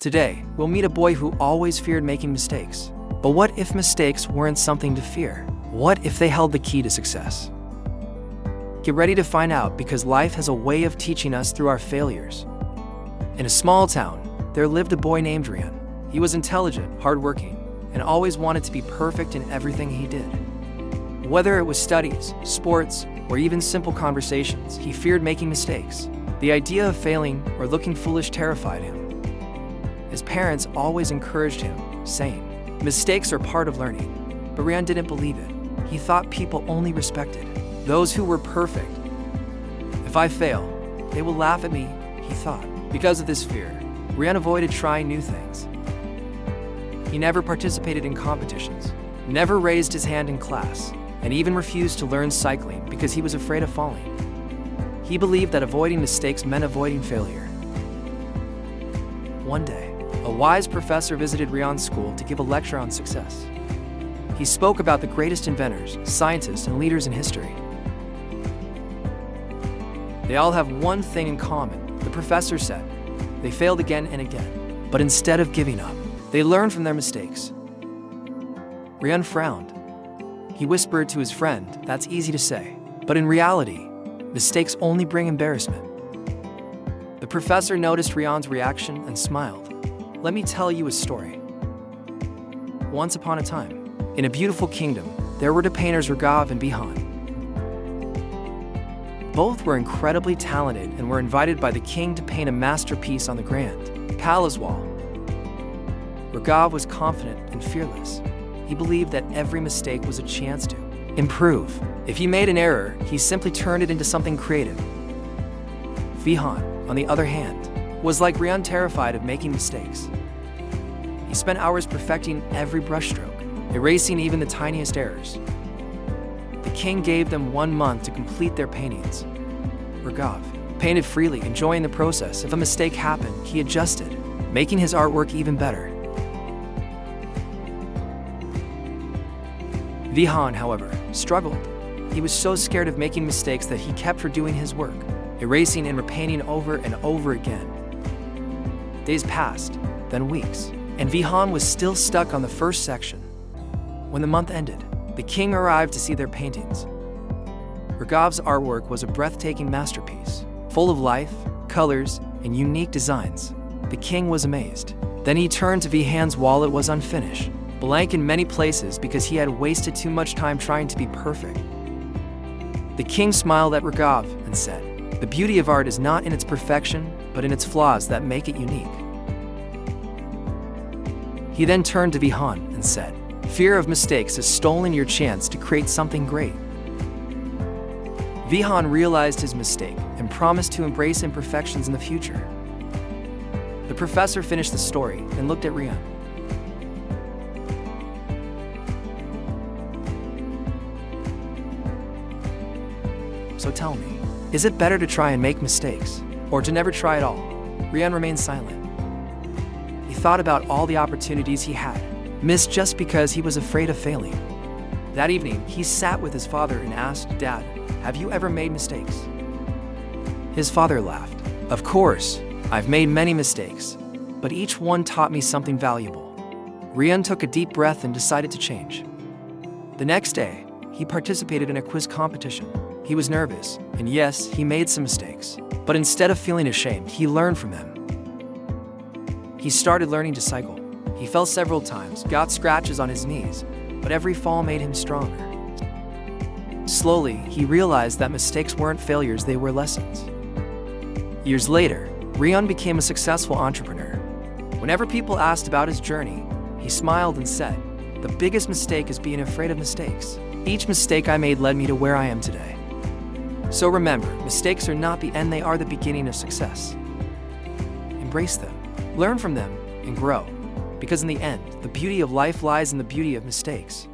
Today, we'll meet a boy who always feared making mistakes. But what if mistakes weren't something to fear? What if they held the key to success? Get ready to find out, because life has a way of teaching us through our failures. In a small town, there lived a boy named Rian. He was intelligent, hardworking, and always wanted to be perfect in everything he did. Whether it was studies, sports, or even simple conversations, he feared making mistakes. The idea of failing or looking foolish terrified him. His parents always encouraged him, saying, "Mistakes are part of learning." But Rian didn't believe it. He thought people only respected those who were perfect. If I fail, they will laugh at me, he thought. Because of this fear, Rian avoided trying new things. He never participated in competitions, never raised his hand in class, and even refused to learn cycling because he was afraid of falling. He believed that avoiding mistakes meant avoiding failure. One day, a wise professor visited Rian's school to give a lecture on success. He spoke about the greatest inventors, scientists, and leaders in history. They all have one thing in common, the professor said. They failed again and again, but instead of giving up, they learned from their mistakes. Rian frowned. He whispered to his friend, "That's easy to say, but in reality, mistakes only bring embarrassment." The professor noticed Rian's reaction and smiled. "Let me tell you a story. Once upon a time, in a beautiful kingdom, there were the painters Gautam and Vihan. Both were incredibly talented and were invited by the king to paint a masterpiece on the grand palace wall. Gautam was confident and fearless. He believed that every mistake was a chance to improve. If he made an error, he simply turned it into something creative. Vihan, on the other hand, was like Rian, terrified of making mistakes. He spent hours perfecting every brushstroke, erasing even the tiniest errors. The king gave them 1 month to complete their paintings. Gautam painted freely, enjoying the process. If a mistake happened, he adjusted, making his artwork even better. Vihan, however, struggled. He was so scared of making mistakes that he kept redoing his work, erasing and repainting over and over again. Days passed, then weeks, and Vihan was still stuck on the first section. When the month ended, the king arrived to see their paintings. Gautam's artwork was a breathtaking masterpiece, full of life, colors, and unique designs. The king was amazed. Then he turned to Vihan's wall. It was unfinished, blank in many places because he had wasted too much time trying to be perfect. The king smiled at Gautam and said, "The beauty of art is not in its perfection, but in its flaws that make it unique." He then turned to Vihan and said, "Fear of mistakes has stolen your chance to create something great." Vihan realized his mistake and promised to embrace imperfections in the future. The professor finished the story and looked at Rian. "So tell me, is it better to try and make mistakes, or to never try at all?" Rian remained silent. He thought about all the opportunities he had missed just because he was afraid of failing. That evening, he sat with his father and asked, "Dad, have you ever made mistakes?" His father laughed. "Of course, I've made many mistakes, but each one taught me something valuable." Rian took a deep breath and decided to change. The next day, he participated in a quiz competition. He was nervous, and yes, he made some mistakes. But instead of feeling ashamed, he learned from them. He started learning to cycle. He fell several times, got scratches on his knees, but every fall made him stronger. Slowly, he realized that mistakes weren't failures, they were lessons. Years later, Rian became a successful entrepreneur. Whenever people asked about his journey, he smiled and said, "The biggest mistake is being afraid of mistakes. Each mistake I made led me to where I am today." So remember, mistakes are not the end, they are the beginning of success. Embrace them, learn from them, and grow. Because in the end, the beauty of life lies in the beauty of mistakes.